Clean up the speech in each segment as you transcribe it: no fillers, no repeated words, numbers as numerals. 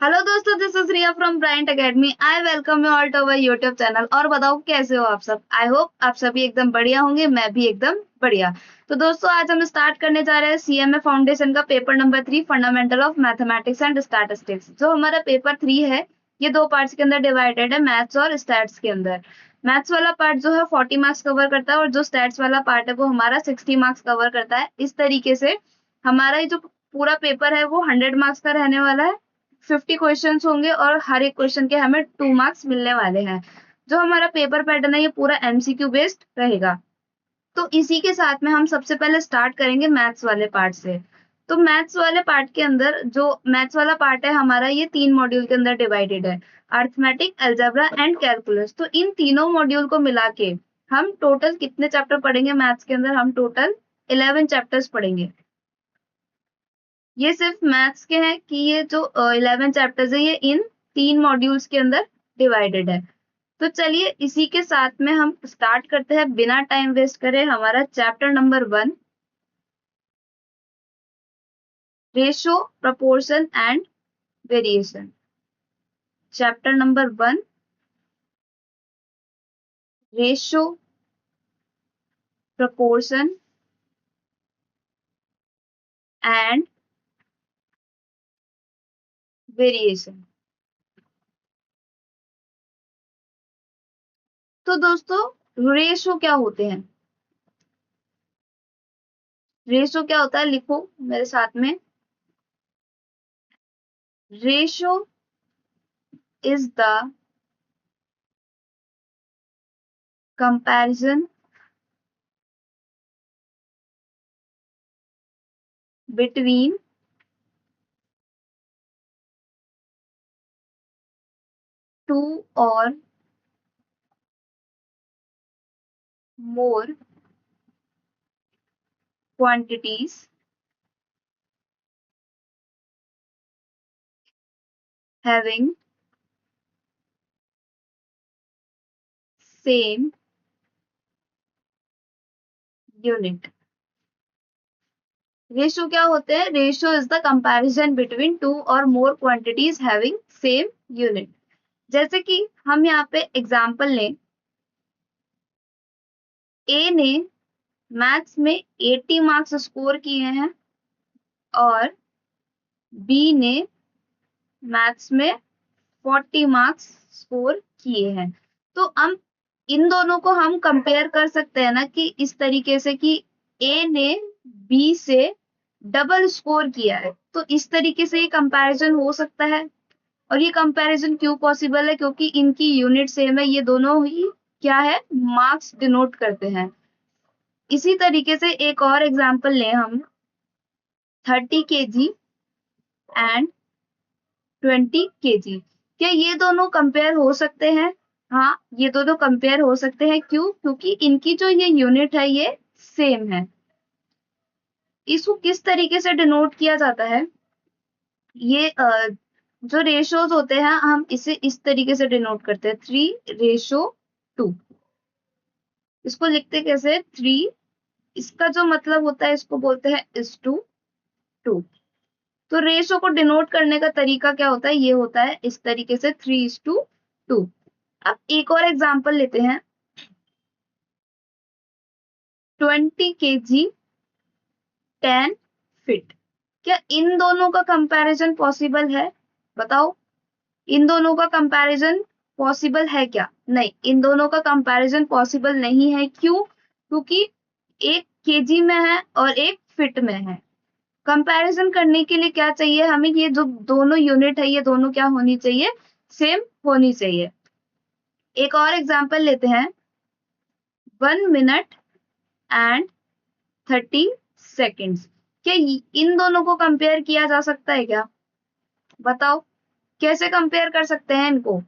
Hello दोस्तों, this is Riya from Bryant academy. I welcome you all to our YouTube channel. और बताओ कैसे हो आप सब। आई होप आप सभी एकदम बढ़िया होंगे, मैं भी एकदम बढ़िया। तो दोस्तों आज हम स्टार्ट करने जा रहे हैं सीएमए फाउंडेशन का paper number 3 fundamental of mathematics and statistics. जो हमारा पेपर 3 है ये दो पार्ट्स के अंदर डिवाइडेड है, मैथ्स और स्टैट्स के अंदर। मैथ्स वाला पार्ट जो है 40 मार्क्स कवर करता है और जो स्टैट्स वाला पार्ट है वो हमारा 60 मार्क्स कवर करता है। इस तरीके से हमारा ये जो पूरा पेपर है वो 100 मार्क्स का रहने वाला है। 50 क्वेश्चंस होंगे और हर एक क्वेश्चन के हमें 2 मार्क्स मिलने वाले हैं। जो हमारा पेपर पैटर्न है ये पूरा एमसीक्यू बेस्ड रहेगा। तो इसी के साथ में हम सबसे पहले स्टार्ट करेंगे मैथ्स वाले पार्ट से। तो मैथ्स वाले पार्ट के अंदर जो मैथ्स वाला पार्ट है हमारा ये 3 मॉड्यूल के अंदर डिवाइडेड है, अर्थमेटिक, अलजेब्रा एंड कैलकुलस। तो इन तीनों मॉड्यूल को मिला के हम टोटल कितने चैप्टर पढ़ेंगे मैथ्स के अंदर, हम टोटल 11 चैप्टर्स पढ़ेंगे। ये सिर्फ मैथ्स के हैं कि ये जो 11 चैप्टर्स है ये इन 3 मॉड्यूल्स के अंदर डिवाइडेड है। तो चलिए इसी के साथ में हम स्टार्ट करते हैं बिना टाइम वेस्ट करे हमारा chapter number 1, ratio, proportion and variation. Chapter number 1, ratio, proportion and variation. तो दोस्तों रेशो क्या होते हैं, रेशो क्या होता है लिखो मेरे साथ में। Ratio is the comparison between two or more quantities having same unit। Ratio क्या होते हैं, ratio is the comparison between two और मोर क्वांटिटीज हैविंग सेम यूनिट। जैसे कि हम यहाँ पे एग्जांपल लें, ए ने मैथ्स में 80 मार्क्स स्कोर किए हैं और बी ने मैथ्स में 40 मार्क्स स्कोर किए हैं। तो हम इन दोनों को हम कंपेयर कर सकते हैं ना कि इस तरीके से कि ए ने बी से डबल स्कोर किया है। तो इस तरीके से ये कंपैरिजन हो सकता है। और ये कंपैरिजन क्यों पॉसिबल है, क्योंकि इनकी यूनिट सेम है। ये दोनों ही क्या है, मार्क्स डिनोट करते हैं। इसी तरीके से एक और एग्जांपल लें हम, 30 kg एंड 20 kg। क्या ये दोनों कंपेयर हो सकते हैं? हाँ, ये दोनों कंपेयर हो सकते हैं। क्यों? क्योंकि इनकी जो ये यूनिट है ये सेम है। इसको किस तरीके से डिनोट किया जाता है, ये जो रेशोज होते हैं हम इसे इस तरीके से डिनोट करते हैं, 3:2। इसको लिखते कैसे, 3, इसका जो मतलब होता है इसको बोलते हैं इस टू 2। तो रेशो को डिनोट करने का तरीका क्या होता है, ये होता है इस तरीके से 3:2। अब एक और एग्जांपल लेते हैं, 20 kg 10 फीट। क्या इन दोनों का कंपैरिजन पॉसिबल है? बताओ, इन दोनों का कंपैरिजन पॉसिबल है क्या? नहीं, इन दोनों का कंपैरिजन पॉसिबल नहीं है। क्यों? क्योंकि एक केजी में है और एक फिट में है। कंपैरिजन करने के लिए क्या चाहिए हमें, ये जो दोनों यूनिट है ये दोनों क्या होनी चाहिए, सेम होनी चाहिए। एक और एग्जांपल लेते हैं, 1 मिनट एंड 30 सेकेंड्स। क्या इन दोनों को कंपेयर किया जा सकता है क्या? बताओ कैसे कंपेयर कर सकते हैं इनको।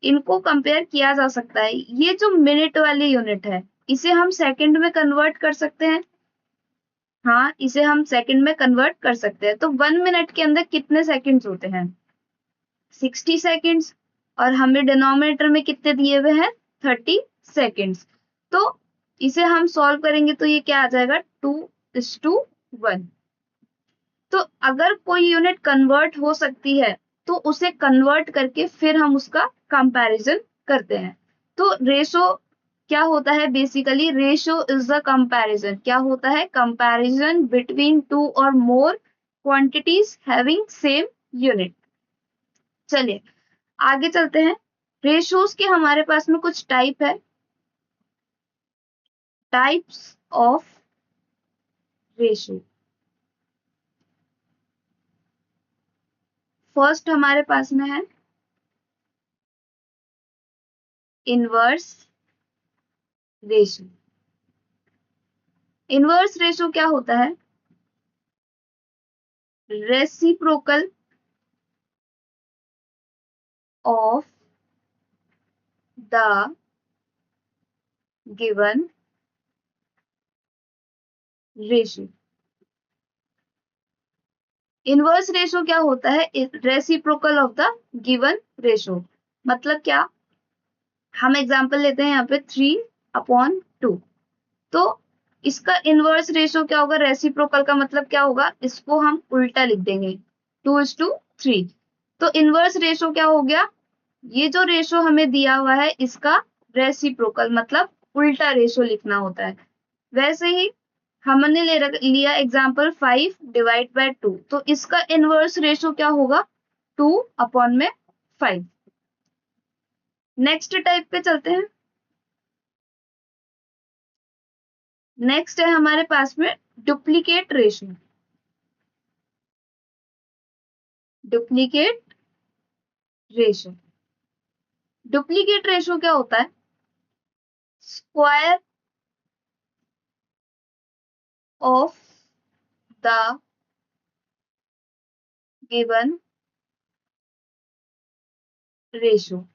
इनको कंपेयर किया जा सकता है। ये जो मिनट वाली यूनिट है इसे हम सेकंड में कन्वर्ट कर सकते हैं। हाँ, इसे हम सेकंड में कन्वर्ट कर सकते हैं। तो 1 मिनट के अंदर कितने सेकंड्स होते हैं, 60 सेकंड्स। और हमें डिनोमिनेटर में कितने दिए हुए हैं, 30 सेकंड्स। तो इसे हम सॉल्व करेंगे तो ये क्या आ जाएगा, 2:1। तो अगर कोई यूनिट कन्वर्ट हो सकती है तो उसे कन्वर्ट करके फिर हम उसका कंपैरिजन करते हैं। तो रेशो क्या होता है? Basically ratio is the comparison. क्या होता है? कंपैरिजन बिटवीन टू और मोर क्वांटिटीज हैविंग सेम यूनिट। चलिए आगे चलते हैं। रेशोज के हमारे पास में कुछ टाइप है। Types of ratio. फर्स्ट हमारे पास में है इनवर्स रेशो। इनवर्स रेशो क्या होता है? Reciprocal of the given ratio. Inverse ratio क्या होता है? Reciprocal of the given ratio. मतलब क्या? हम एग्जांपल लेते हैं यहाँ पे 3/2। तो इसका इनवर्स रेशो क्या होगा? रेसिप्रोकल का मतलब क्या होगा? इसको हम उल्टा लिख देंगे 2:3। तो इनवर्स रेशो क्या हो गया? ये जो रेशो हमें दिया हुआ है इसका रेसिप्रोकल मतलब उल्टा रेशो लिखना होता है। वैसे ही हमने लिया एग्जांपल 5/2। तो इसका इनवर्स रेशो क्या होगा? 2/5। नेक्स्ट टाइप पे चलते हैं। नेक्स्ट है हमारे पास में duplicate ratio. Duplicate ratio. Duplicate ratio क्या होता है? Square of the given ratio.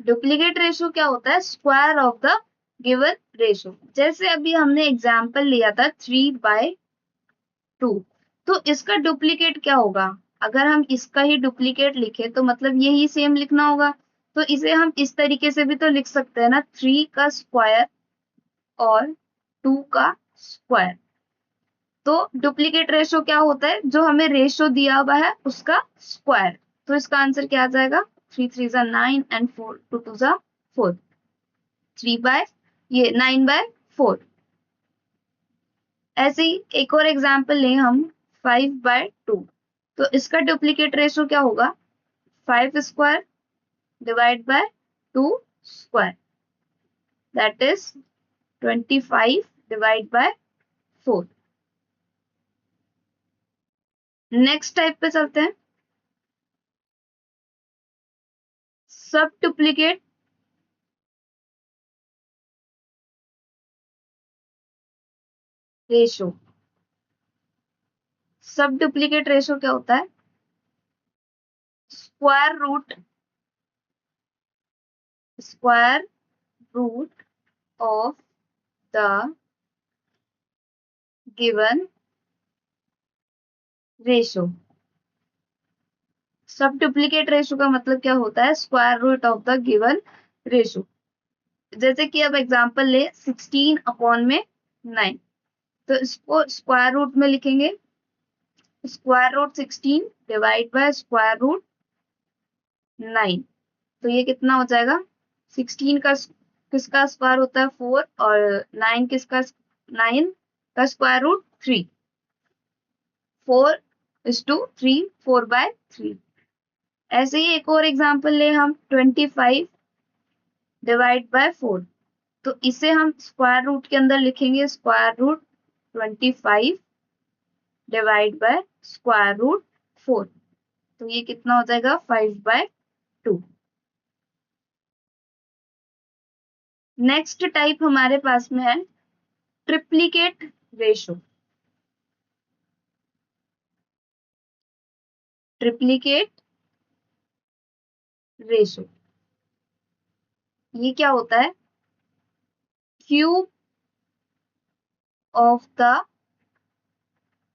Duplicate ratio क्या होता है? Square of the given ratio. जैसे अभी हमने एग्जांपल लिया था 3/2। तो इसका डुप्लीकेट क्या होगा? अगर हम इसका ही डुप्लीकेट लिखे तो मतलब यही सेम लिखना होगा। तो इसे हम इस तरीके से भी तो लिख सकते हैं ना, 3 का स्क्वायर और 2 का स्क्वायर। तो डुप्लीकेट रेशो क्या होता है? जो हमें रेशो दिया हुआ है उसका स्क्वायर। तो इसका आंसर क्या आ जाएगा? 3×3 = 9 एंड 4×2 = 4। 9/4। ऐसे ही एक और एग्जांपल लें हम 5/2। तो इसका डुप्लीकेट रेशो क्या होगा? 5 square divide by 2 square, that is 25 divide by 4। Next type पे चलते हैं। Sub duplicate ratio. Sub duplicate ratio क्या होता है? Square root of the given ratio. Sub duplicate ratio का मतलब क्या होता है? Square root of the given ratio. जैसे कि अब एग्जांपल ले 16/9। तो इसको स्क्वायर रूट में लिखेंगे। Square root 16 divide by square root 9। तो ये कितना हो जाएगा? 16 का किसका स्क्वायर होता है? 4। और 9 किसका? 9 का स्क्वायर रूट 3। 4:3, 4/3। ऐसे ही एक और एग्जांपल ले हम 25 डिवाइड बाय 4। तो इसे हम स्क्वायर रूट के अंदर लिखेंगे। Square root 25 divide by square root 4। तो ये कितना हो जाएगा? 5/2। नेक्स्ट टाइप हमारे पास में है ट्रिप्लीकेट रेशो। ट्रिप्लीकेट रेशो ये क्या होता है? Cube of the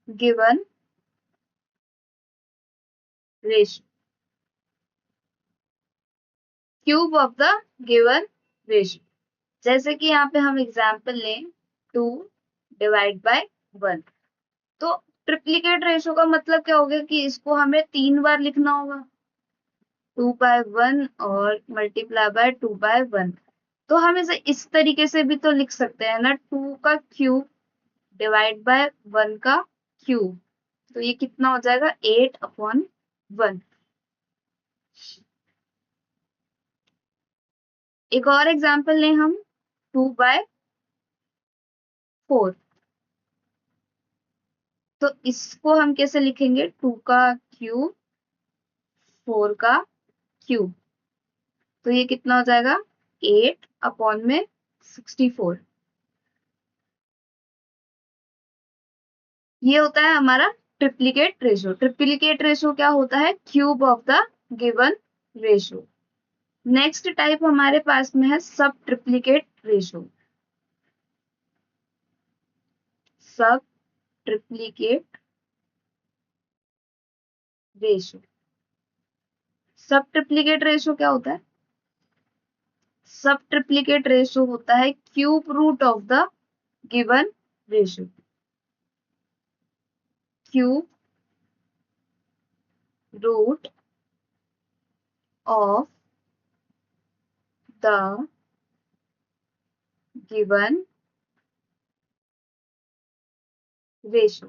given ratio. Cube of the given ratio. जैसे कि यहाँ पे हम एग्जांपल लें 2 डिवाइड बाय 1। तो ट्रिप्लीकेट रेशो का मतलब क्या हो गया कि इसको हमें 3 बार लिखना होगा, 2/1 और मल्टीप्लाई बाय 2/1। तो हम इसे इस तरीके से भी तो लिख सकते हैं ना, 2 का क्यूब डिवाइड बाय 1 का क्यूब। तो ये कितना हो जाएगा, 8/1। एक और एग्जांपल लें हम, 2/4। तो इसको हम कैसे लिखेंगे, 2 का क्यूब 4 का क्यूब। तो ये कितना हो जाएगा, 8/64। ये होता है हमारा ट्रिप्लीकेट रेशो। ट्रिप्लीकेट रेशो क्या होता है, cube of the given ratio. Next type हमारे पास में है sub triplicate ratio. Sub triplicate ratio. Sub triplicate ratio क्या होता है, सब ट्रिप्लीकेट रेशो होता है cube root of the given ratio. Cube root of the given ratio.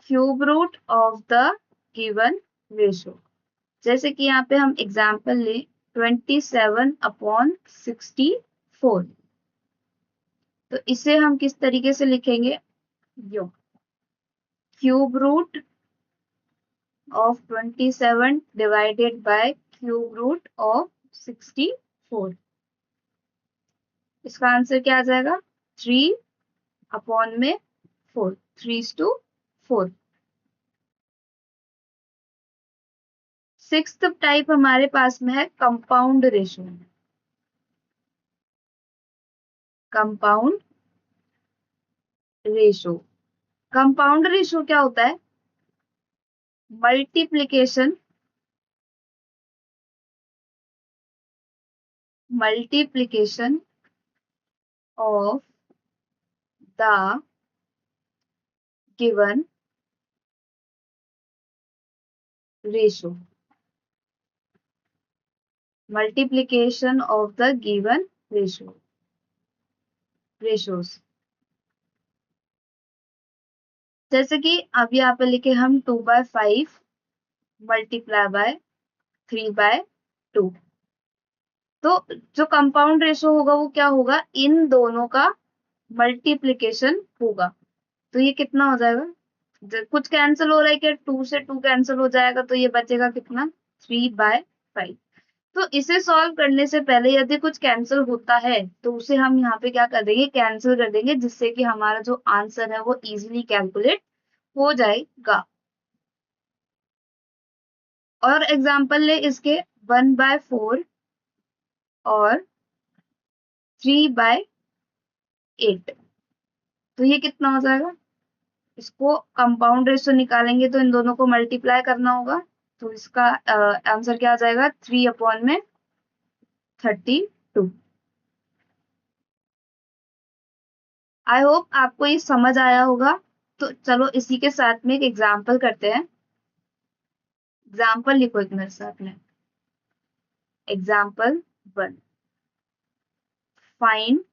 Cube root of the given ratio. जैसे कि यहाँ पे हम एग्जाम्पल लें, 27/64। तो इसे हम किस तरीके से लिखेंगे, यो cube root of 27 divided by cube root of 64। इसका आंसर क्या आ जाएगा, 3/4, 3:4। सिक्स्थ टाइप हमारे पास में है compound ratio. Compound ratio. Compound ratio क्या होता है, multiplication multiplication of the given ratio. Multiplication of the given ratios. जैसे कि अब यहाँ पे लिखे हम 2/5 मल्टीप्लाई बाय 3/2। तो जो कंपाउंड रेशो होगा वो क्या होगा, इन दोनों का मल्टीप्लिकेशन होगा। तो ये कितना हो जाएगा, कुछ कैंसिल हो रहा है क्या, 2 से 2 कैंसिल हो जाएगा, तो ये बचेगा कितना, 3/5। तो इसे सॉल्व करने से पहले यदि कुछ कैंसिल होता है तो उसे हम यहाँ पे क्या कर देंगे, कैंसिल कर देंगे, जिससे कि हमारा जो आंसर है वो इजीली कैलकुलेट हो जाएगा। और एग्जांपल ले इसके, 1/4 और 3/8। तो ये कितना हो जाएगा, इसको कंपाउंड रेशो निकालेंगे तो इन दोनों को मल्टीप्लाई करना होगा। तो इसका आंसर क्या आ जाएगा, 3/32। आई होप आपको ये समझ आया होगा। तो चलो इसी के साथ में एक एग्जाम्पल करते हैं। एग्जाम्पल लिखो एक मेरे साथ में, example 1, find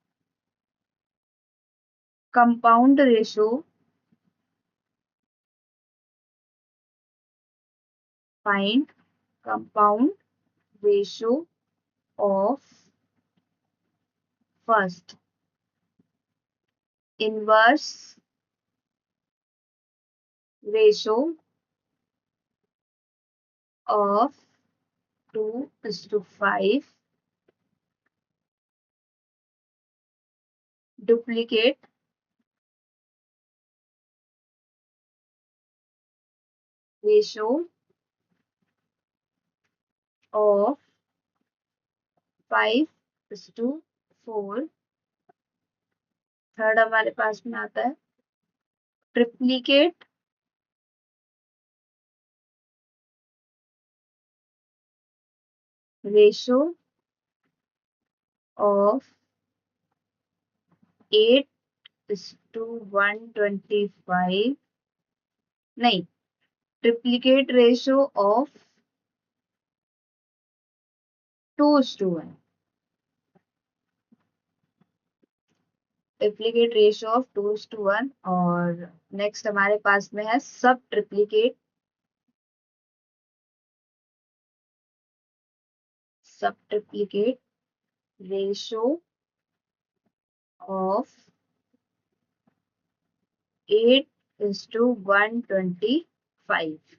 compound ratio find compound ratio of first inverse ratio of 2:5 duplicate ratio of 5:4। Third हमारे पास में आता है triplicate ratio of 8 is to 125, नहीं, triplicate ratio of 2:1, triplicate ratio of 2:1। और नेक्स्ट हमारे पास में है सब ट्रिप्लीकेट रेशियो ऑफ 8:125।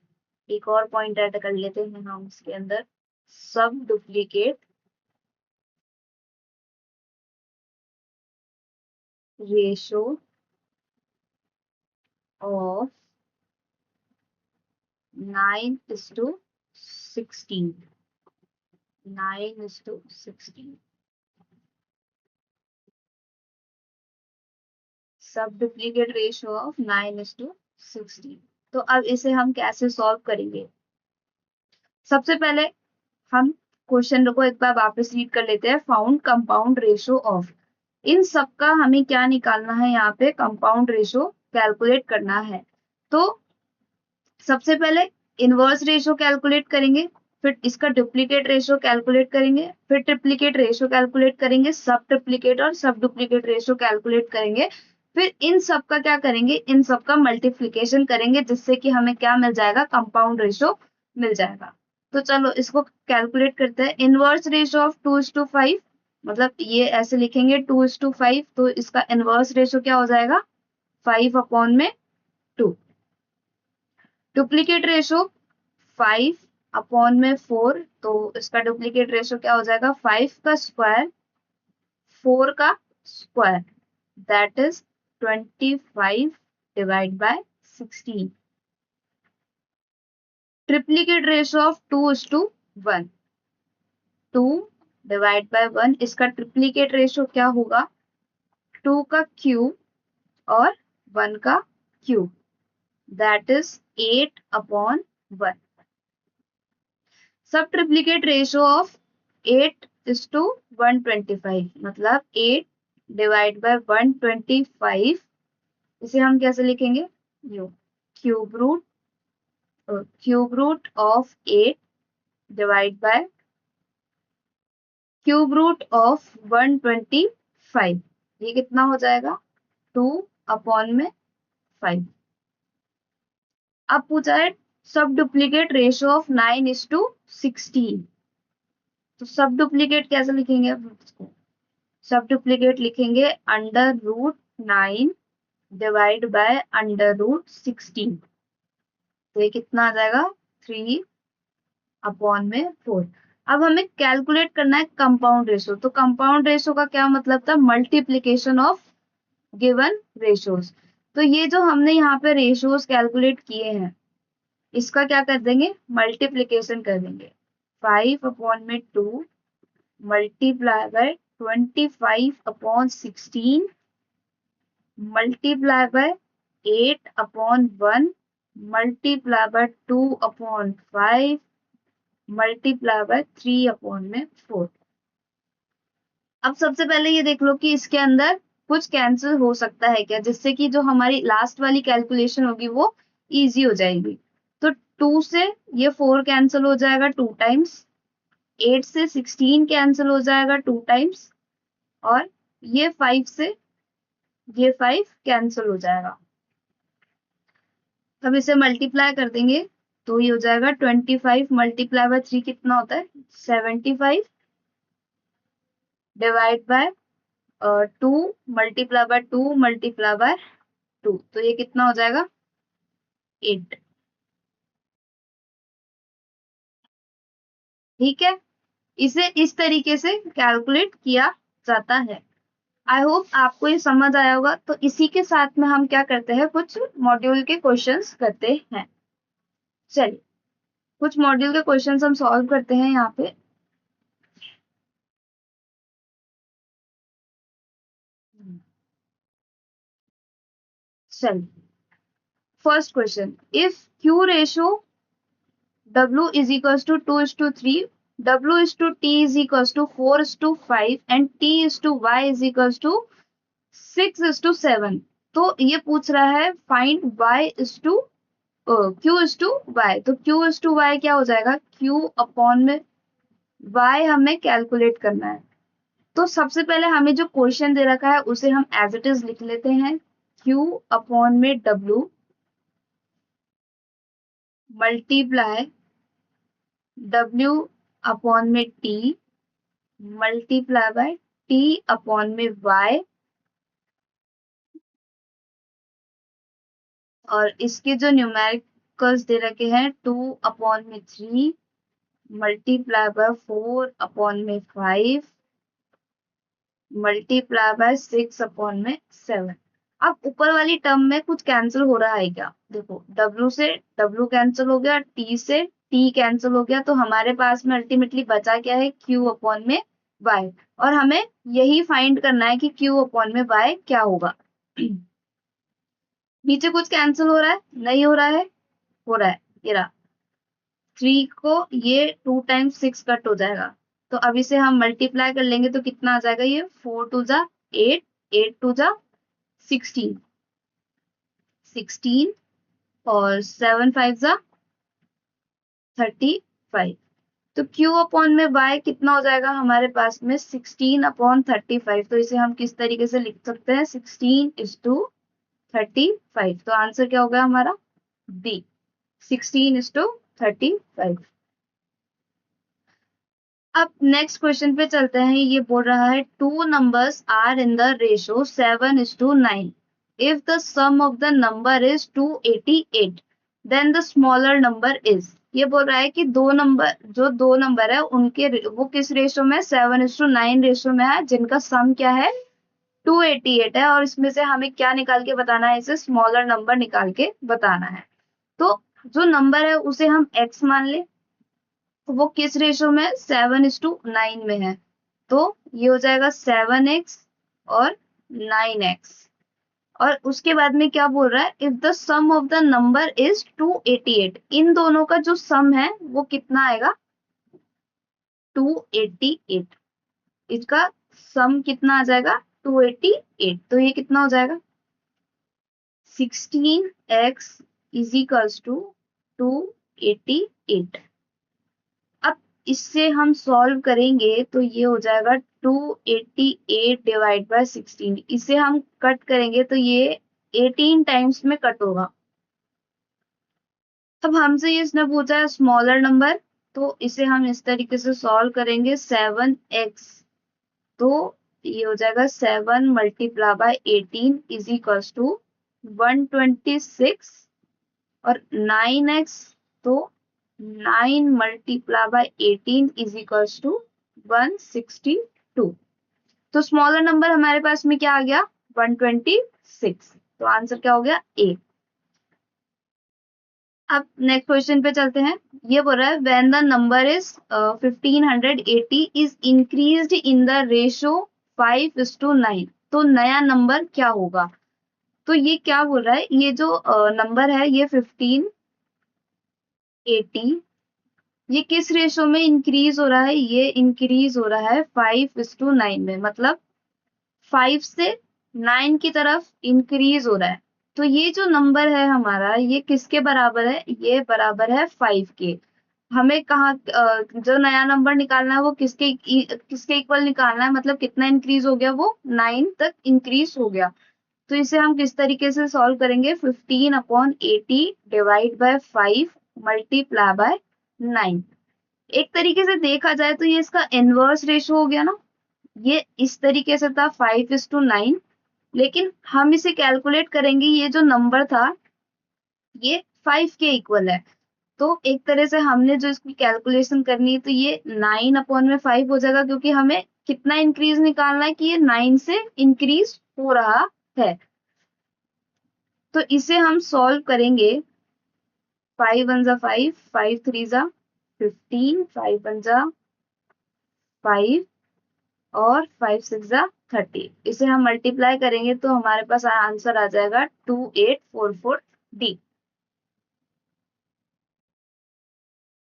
एक और पॉइंट ऐड कर लेते हैं हम इसके अंदर, सब डुप्लीकेट रेशियो ऑफ 9:16, 9:16, सब डुप्लीकेट रेशियो ऑफ 9:16। तो अब इसे हम कैसे सॉल्व करेंगे? सबसे पहले हम क्वेश्चन को एक बार वापस रीड कर लेते हैं। फाउंड कंपाउंड रेशियो ऑफ, इन सब का हमें क्या निकालना है, यहाँ पे कंपाउंड रेशियो कैलकुलेट करना है। तो सबसे पहले इनवर्स रेशियो कैलकुलेट करेंगे, फिर इसका डुप्लीकेट रेशियो कैलकुलेट करेंगे, फिर ट्रिप्लीकेट रेशियो कैलकुलेट करेंगे, सब ट्रिप्लीकेट और सब डुप्लीकेट रेशियो कैलकुलेट करेंगे, फिर इन सब का क्या करेंगे, इन सब का मल्टीप्लीकेशन करेंगे, जिससे कि हमें क्या मिल जाएगा, कंपाउंड रेशियो मिल जाएगा। तो चलो इसको कैलकुलेट करते हैं। इनवर्स रेशियो ऑफ 2:5, मतलब ये ऐसे लिखेंगे 2:5, तो इसका इनवर्स रेशियो क्या हो जाएगा, 5/2। डुप्लीकेट रेशियो 5/4, तो इसका डुप्लीकेट रेशियो क्या हो जाएगा, 5 का स्क्वायर 4 का square, that is 25/16। Triplicate ratio of 2:1, 2/1, इसका ट्रिप्लीकेट रेशियो क्या होगा, 2 का क्यूब और 1 का क्यूब, दैट इज 8/1। सब ट्रिप्लीकेट रेशियो ऑफ 8:125, मतलब 8/125, इसे हम कैसे लिखेंगे, यू cube root of 8 divide by cube root of 125, ये कितना हो जाएगा, 2/5। अब पूछा है सब डुप्लीकेट रेशियो ऑफ 9:16, तो सब डुप्लीकेट कैसे लिखेंगे, सब डुप्लीकेट लिखेंगे √9 डिवाइड बाय √16, तो ये कितना आ जाएगा, 3/4। अब हमें कैलकुलेट करना है कंपाउंड रेशियो। तो कंपाउंड रेशियो का क्या मतलब था, मल्टीप्लीकेशन ऑफ गिवन रेशियोज। तो ये जो हमने यहाँ पे रेशियोज कैलकुलेट किए हैं, इसका क्या कर देंगे, मल्टीप्लीकेशन कर देंगे। 5/2 multiply by 25/16 multiply by 8/1 multiply by 2/5 multiply by 3/4। अब सबसे पहले ये देख लो कि इसके अंदर कुछ कैंसिल हो सकता है क्या, जिससे कि जो हमारी लास्ट वाली कैलकुलेशन होगी वो इजी हो जाएगी। तो 2 से ये 4 कैंसिल हो जाएगा 2 टाइम्स, 8 से 16 कैंसिल हो जाएगा 2 टाइम्स, और ये 5 से ये 5 कैंसिल हो जाएगा। अब इसे मल्टीप्लाई कर देंगे तो ये हो जाएगा 25 मल्टीप्लाई बाय 3 कितना होता है, 75 divide by 2 multiply by 2 multiply by 2, तो ये कितना हो जाएगा, 8। ठीक है, इसे इस तरीके से कैलकुलेट किया जाता है। आई होप आपको ये समझ आया होगा। तो इसी के साथ में हम क्या करते हैं, कुछ मॉड्यूल के क्वेश्चंस करते हैं। चलिए कुछ मॉड्यूल के क्वेश्चंस हम सॉल्व करते हैं यहाँ पे। चलिए first question, if Q ratio W is equals to 2:3, W is to T is equals to 4:5 and T is to Y is equals to 6:7। तो ये पूछ रहा है find y is to q is to y। तो q is to y क्या हो जाएगा, q upon में y हमें कैलकुलेट करना है। तो सबसे पहले हमें जो क्वेश्चन दे रखा है उसे हम एज इट इज लिख लेते हैं, q अपॉन में w मल्टीप्लाई w अपॉन में t multiply by t upon में y, और इसके जो न्यूमेरिकल्स दे रखे हैं 2/3 मल्टीप्लाई बाय 4/5 मल्टीप्लाई बाय 6/7। अब ऊपर वाली टर्म में कुछ कैंसिल हो रहा है क्या, देखो w से w कैंसिल हो गया, t से t कैंसिल हो गया, तो हमारे पास में अल्टीमेटली बचा क्या है, q अपॉन में y। और हमें यही फाइंड करना है कि q अपॉन में y क्या होगा। नीचे कुछ कैंसिल हो रहा है, नहीं हो रहा है, हो रहा है, ये रहा 3 को ये 2 टाइम्स 6 कट हो जाएगा। तो अब इसे हम मल्टीप्लाई कर लेंगे तो कितना आ जाएगा, ये 4 2 जा 8, 8 2 जा 16, 16 और 7 5 जा 35। तो Q अपॉन में y कितना हो जाएगा हमारे पास में 16/35। तो इसे हम किस तरीके से लिख सकते हैं, 16:35। तो आंसर क्या होगा हमारा, बी 16:35। अब नेक्स्ट क्वेश्चन पे चलते हैं। ये बोल रहा है two numbers are in the ratio 7:9। If the sum of the number is 288 then the smaller number is. ये बोल रहा है कि दो नंबर है उनके वो किस रेशो में, 7:9 रेशो में है, जिनका सम क्या है 288 है, और इसमें से हमें क्या निकाल के बताना है, इसे स्मॉलर नंबर निकाल के बताना है। तो जो नंबर है उसे हम x मान ले, वो किस रेशो में, 7:9 में है, तो ये हो जाएगा 7x और 9x। और उसके बाद में क्या बोल रहा है, if the sum of the number is 288, इन दोनों का जो सम है वो कितना आएगा 288। इसका सम कितना आ जाएगा 288। तो ये कितना हो जाएगा 16x इज इक्वल्स टू 288। इससे हम सॉल्व करेंगे तो ये हो जाएगा 288 डिवाइड बाय 16। इसे हम कट करेंगे तो ये 18 टाइम्स में कट होगा। अब हमसे ये इसने पूछा है स्मॉलर नंबर, तो इसे हम इस तरीके से सॉल्व करेंगे 7x। तो ये हो जाएगा 7 multiply by 18 is equals to 126, और 9x तो 9 multiply by 18 is equals to 162। तो स्मॉलर नंबर हमारे पास में क्या आ गया 126। तो आंसर क्या हो गया ए। अब नेक्स्ट क्वेश्चन पे चलते हैं। ये बोल रहा है when the number is 1580 is increased in the ratio 5:9, तो नया नंबर क्या होगा। तो ये क्या बोल रहा है, ये जो नंबर है ये 1580 ये किस रेशो में इंक्रीज हो रहा है, ये इंक्रीज हो रहा है 5:9 में, मतलब 5 से 9 की तरफ इंक्रीज हो रहा है। तो ये जो नंबर है हमारा ये किसके बराबर है, ये बराबर है 5 के। हमें कहाँ जो नया नंबर निकालना है वो किसके इक्वल निकालना है, मतलब कितना इंक्रीज हो गया, वो 9 तक इंक्रीज हो गया। तो इसे हम किस तरीके से सॉल्व करेंगे, 15/80 डिवाइड बाय 5 मल्टीप्लाई बाय 9। एक तरीके से देखा जाए तो ये इसका इनवर्स रेशो हो गया ना। ये इस तरीके से था 5:9, लेकिन हम इसे कैलकुलेट करेंगे, ये जो नंबर था ये 5 के इक्वल है। तो एक तरह से हमने जो इसकी कैलकुलेशन करनी है तो ये 9/5 हो जाएगा, क्योंकि हमें कितना इंक्रीज निकालना है कि ये 9 से इंक्रीज हो रहा है। तो इसे हम सॉल्व करेंगे, 5 1 जा 5, 5 3 जा 15, 5 1 जा 5 और 5 6 जा 30। इसे हम मल्टीप्लाई करेंगे तो हमारे पास आंसर आ जाएगा 2844 डी।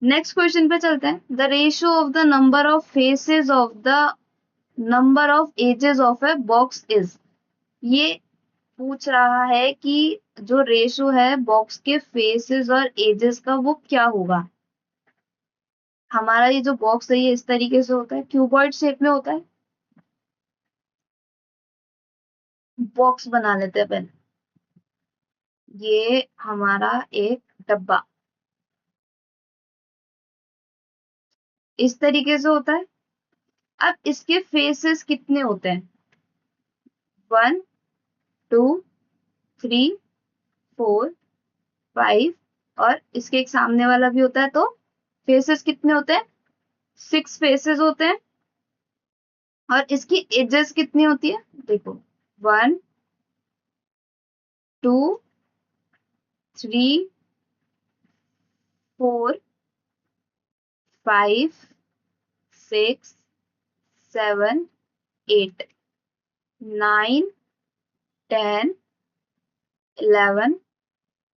नेक्स्ट क्वेश्चन पे चलते हैं। The ratio of the number of faces of the number of edges of a box is. ये पूछ रहा है कि जो रेशो है बॉक्स के फेसेस और एजेस का वो क्या होगा। हमारा ये जो बॉक्स है ये इस तरीके से होता है, क्यूबॉइड शेप में होता है। बॉक्स बना लेते हैं पहले। ये हमारा एक डब्बा इस तरीके से होता है। अब इसके फेसेस कितने होते हैं? 1 2 3 4 5 और इसके एक सामने वाला भी होता है, तो फेसेस कितने होते हैं? 6 फेसेस होते हैं। और इसकी एजेस कितनी होती है? देखो 1 2 3 4 5 6 7 8 9 10 11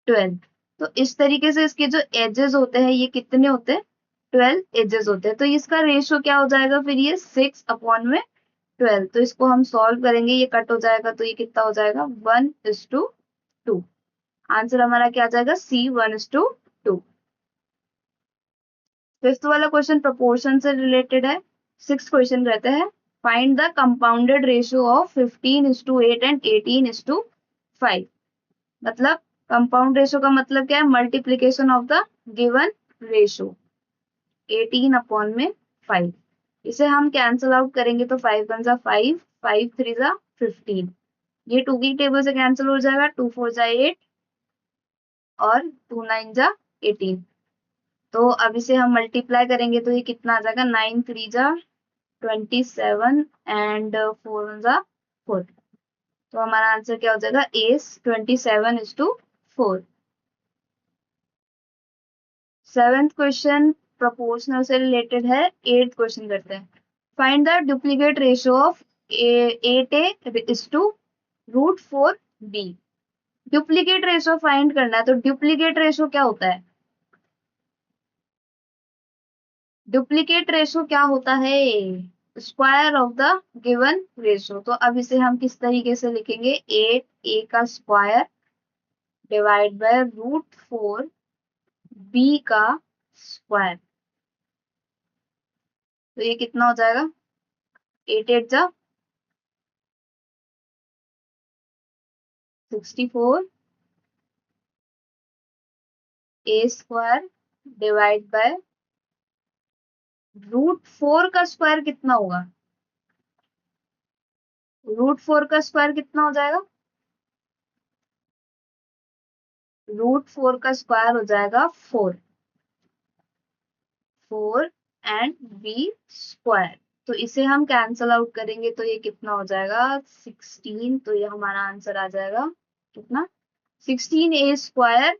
12। तो इस तरीके से इसके जो एजेस होते हैं ये कितने होते हैं? 12 एजेस होते हैं। तो इसका रेशियो क्या हो जाएगा फिर? ये 6/12। तो इसको हम सॉल्व करेंगे, ये कट हो जाएगा तो ये कितना हो जाएगा? 1:2। आंसर हमारा क्या आ जाएगा? C 1:2। फिफ्थ वाला क्वेश्चन प्रोपोर्शन से रिलेटेड है। सिक्स क्वेश्चन रहते हैं, find the compounded ratio of 15:8 and 18:5। मतलब कंपाउंड रेशियो का मतलब क्या है? Multiplication of the given ratio. 18/5। इसे हम कैंसल आउट करेंगे तो 5 1 जा 5, 5 3 जा 15। ये 2 की टेबल से कैंसिल हो जाएगा, 2 4 जा 8 और 2 9 जा 18। तो अब इसे हम मल्टीप्लाई करेंगे तो ये कितना आ जाएगा? 9 3 जा 27 एंड 4 1 जा 4। तो हमारा आंसर क्या हो जाएगा? एस 27:4। सेवेंथ क्वेश्चन प्रोपोर्शनल से रिलेटेड है। एट्थ क्वेश्चन करते हैं, find the duplicate ratio of 8a/√4b। Duplicate ratio find करना है, तो डुप्लीकेट रेशियो क्या होता है? डुप्लीकेट रेशियो क्या होता है? Square of the given ratio. तो अब इसे हम किस तरीके से लिखेंगे? 8a का स्क्वायर डिवाइड बाय √4b का स्क्वायर। तो ये कितना हो जाएगा? 8 8 जा 64 a स्क्वायर डिवाइड बाय √4 का स्क्वायर कितना होगा? √4 का स्क्वायर कितना हो जाएगा? √4 का स्क्वायर हो जाएगा 4 एंड बी स्क्वायर। तो इसे हम कैंसल आउट करेंगे तो ये कितना हो जाएगा? 16। तो ये हमारा आंसर आ जाएगा कितना? 16a square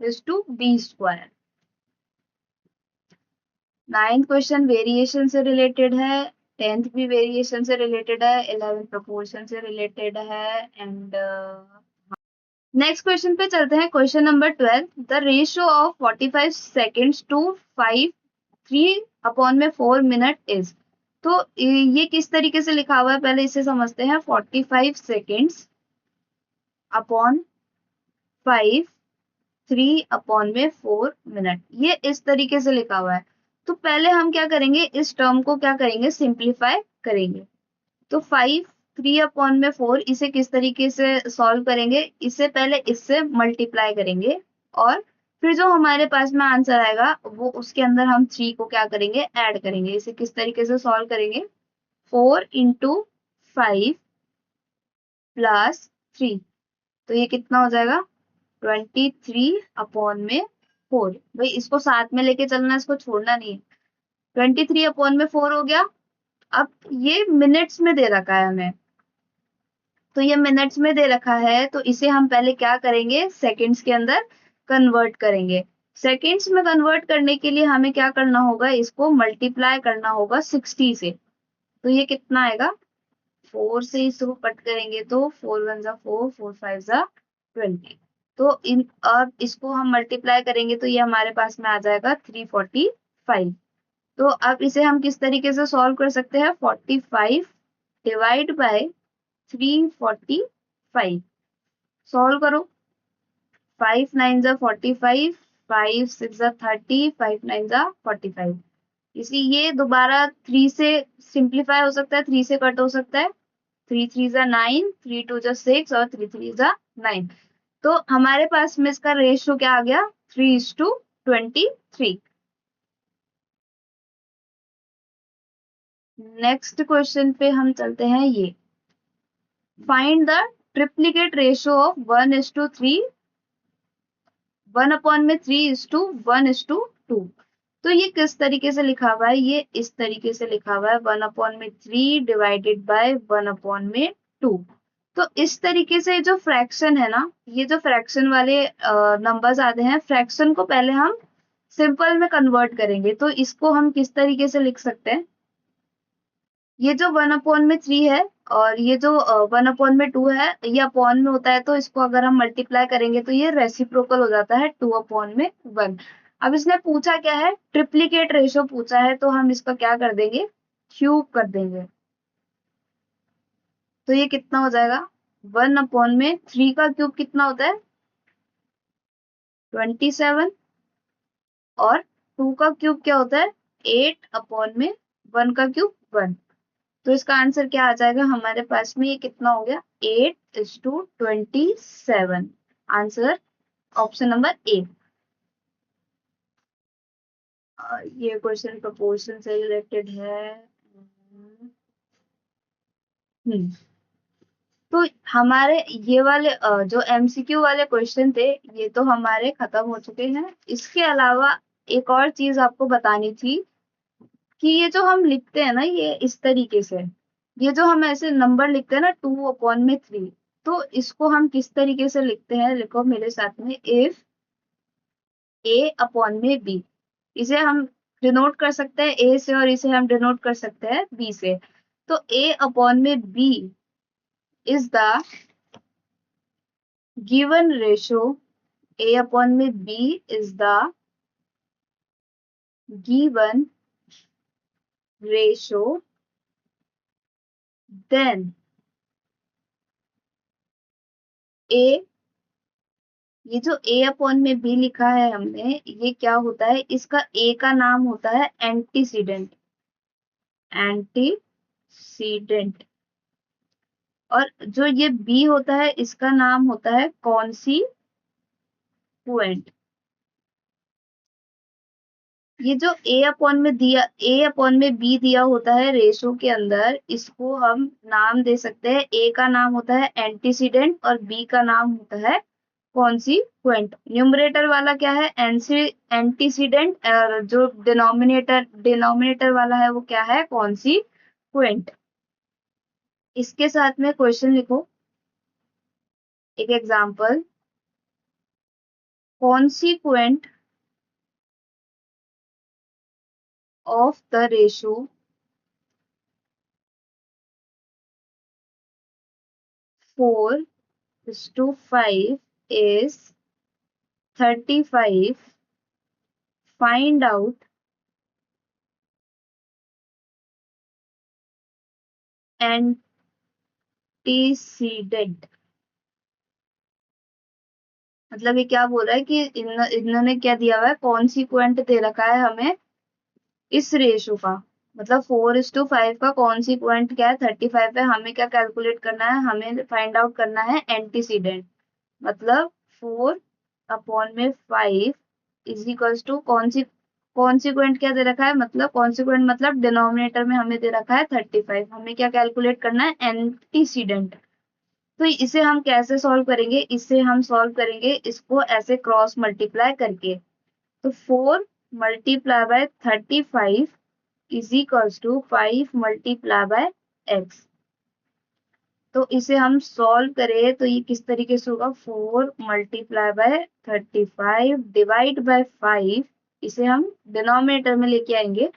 is to b square. Ninth question variation से रिलेटेड है। 10th भी वेरिएशन से रिलेटेड है। 11th प्रोपोर्शन से रिलेटेड है। एंड नेक्स्ट क्वेश्चन पे चलते हैं। Question number 12, the ratio of 45 seconds to 3/4 minute is. तो ये किस तरीके से लिखा हुआ है पहले इसे समझते हैं। 45 सेकेंड्स अपॉन 5 3/4 मिनट, ये इस तरीके से लिखा हुआ है। तो पहले हम क्या करेंगे? इस टर्म को क्या करेंगे? सिंप्लीफाई करेंगे। तो 5 3/4 इसे किस तरीके से सॉल्व करेंगे? इसे पहले इससे मल्टीप्लाई करेंगे और फिर जो हमारे पास में आंसर आएगा वो उसके अंदर हम 3 को क्या करेंगे? ऐड करेंगे। इसे किस तरीके से सॉल्व करेंगे? 4 × 5 + 3। तो ये कितना हो जाएगा? 23/4। भाई इसको साथ में लेके चलना, इसको छोड़ना नहीं है। 23/4 हो गया। अब ये मिनट्स में दे रखा है हमें, तो ये मिनट्स में दे रखा है तो इसे हम पहले क्या करेंगे? सेकंड्स के अंदर कन्वर्ट करेंगे। सेकंड्स में कन्वर्ट करने के लिए हमें क्या करना होगा? इसको मल्टीप्लाई करना होगा 60 से। तो ये कितना आएगा? 4 से इसको कट करेंगे तो 4 1 जा 4, 4 5 जा 20। तो अब इसको हम मल्टीप्लाई करेंगे तो ये हमारे पास में आ जाएगा 345। तो अब इसे हम किस तरीके से सॉल्व कर सकते हैं? 45 डिवाइड बाय 345। 5। सॉल्व करो। 5 9 जा 45, 5 6 जा 30, 5 9 जा 45। इसी ये दोबारा 3 से सिंप्लीफाई हो सकता है, 3 से कट हो सकता है। 3 3 जा 9, 3 2 जा 6 और 3 3 जा 9। तो हमारे पास में इसका रेशियो क्या आ गया? 3:23। नेक्स्ट क्वेश्चन पे हम चलते हैं। ये find the triplicate ratio of 1:3, 1/3:1:2। तो ये किस तरीके से लिखा हुआ है? ये इस तरीके से लिखा हुआ है, 1/3 डिवाइडेड बाय 1/2। तो इस तरीके से जो फ्रैक्शन है ना, ये जो फ्रैक्शन वाले नंबर्स आते हैं, फ्रैक्शन को पहले हम सिंपल में कन्वर्ट करेंगे। तो इसको हम किस तरीके से लिख सकते हैं? ये जो 1/3 है और ये जो 1/2 है, ये अपॉन में होता है, तो इसको अगर हम मल्टीप्लाई करेंगे तो ये रेसिप्रोकल हो जाता है 2/1। अब इसने पूछा क्या है? ट्रिप्लीकेट रेशियो पूछा है, तो हम इसका क्या कर देंगे? क्यूब कर देंगे। तो ये कितना हो जाएगा? 1/3 का क्यूब कितना होता है? 27। और 2 का क्यूब क्या होता है? 8/1 का क्यूब 1। तो इसका आंसर क्या आ जाएगा हमारे पास में? ये कितना हो गया? 8:27। Answer option number A. ये क्वेश्चन प्रोपोर्शन से रिलेटेड है। हम्म तो हमारे ये वाले जो एमसीक्यू वाले क्वेश्चन थे, ये तो हमारे खत्म हो चुके हैं। इसके अलावा एक और चीज आपको बतानी थी कि ये जो हम लिखते हैं ना, ये इस तरीके से, ये जो हम ऐसे नंबर लिखते हैं ना, 2/3, तो इसको हम किस तरीके से लिखते हैं? लिखो मेरे साथ में। इफ A/B, इसे हम डिनोट कर सकते हैं ए से और इसे हम डिनोट कर सकते हैं बी से। तो A/B is the given ratio, A/B is the given ratio, then A, ये जो A/B लिखा है हमने, ये क्या होता है? इसका A का नाम होता है एंटीसीडेंट। एंटीसीडेंट। और जो ये B होता है, इसका नाम होता है कॉन्सिक्वेंट। ये जो A/B दिया होता है रेशो के अंदर, इसको हम नाम दे सकते हैं। A का नाम होता है एंटीसीडेंट और B का नाम होता है कॉन्सिक्वेंट। न्यूमरेटर वाला क्या है? एंटीसीडेंट, और जो डिनोमिनेटर वाला है वो क्या है? कॉन्सिक्वेंट। इसके साथ में क्वेश्चन लिखो, एक example. Consequent of the ratio 4:5 is 35. Find out antecedent। मतलब ये क्या बोल रहा है कि इन्होंने क्या दिया हुआ है? कॉन्सिक्वेंट दे रखा है हमें इस रेशो का। मतलब 4:5 का कॉन्सिक्वेंट क्या है? 35 है। हमें क्या कैलकुलेट करना है? हमें फाइंड आउट करना है एंटीसीडेंट। मतलब 4/5 इज इक्वल्स टू कॉन्सिक्वेंट क्या दे रखा है? मतलब कॉन्सिक्वेंट मतलब डिनोमिनेटर में हमें दे रखा है 35। हमें क्या कैलकुलेट करना है? एंटीसीडेंट। तो इसे हम कैसे सॉल्व करेंगे? इसे हम सॉल्व करेंगे इसको ऐसे क्रॉस मल्टीप्लाई करके। तो 4 × 35 इज इक्वल्स टू 5 × तो इसे हम सॉल्व करें तो ये किस तरीके से होगा? 4 × 35 डिवाइड बाय 5, इसे हम डिनोमिनेटर में लेके आएंगे,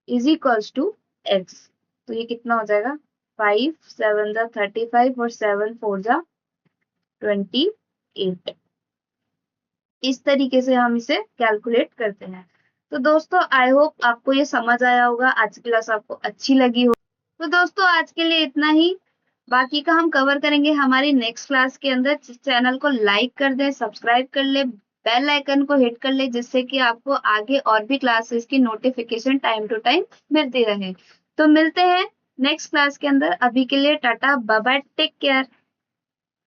इज इक्वल्स टू x। तो ये कितना हो जाएगा? 5 7 जा 35 और 7 4 जा 28। इस तरीके से हम इसे कैलकुलेट करते हैं। तो दोस्तों, आई होप आपको ये समझ आया होगा, आज की क्लास आपको अच्छी लगी हो। तो दोस्तों, आज के लिए इतना ही। बाकी का हम कवर करेंगे हमारी नेक्स्ट क्लास के अंदर। चैनल को लाइक कर दें, सब्सक्राइब कर ले, बेल आइकन को हिट कर ले, जिससे कि आपको आगे और भी क्लासेस की नोटिफिकेशन टाइम टू टाइम मिलती रहे। तो मिलते हैं नेक्स्ट क्लास के अंदर। अभी के लिए tata bye bye, take care.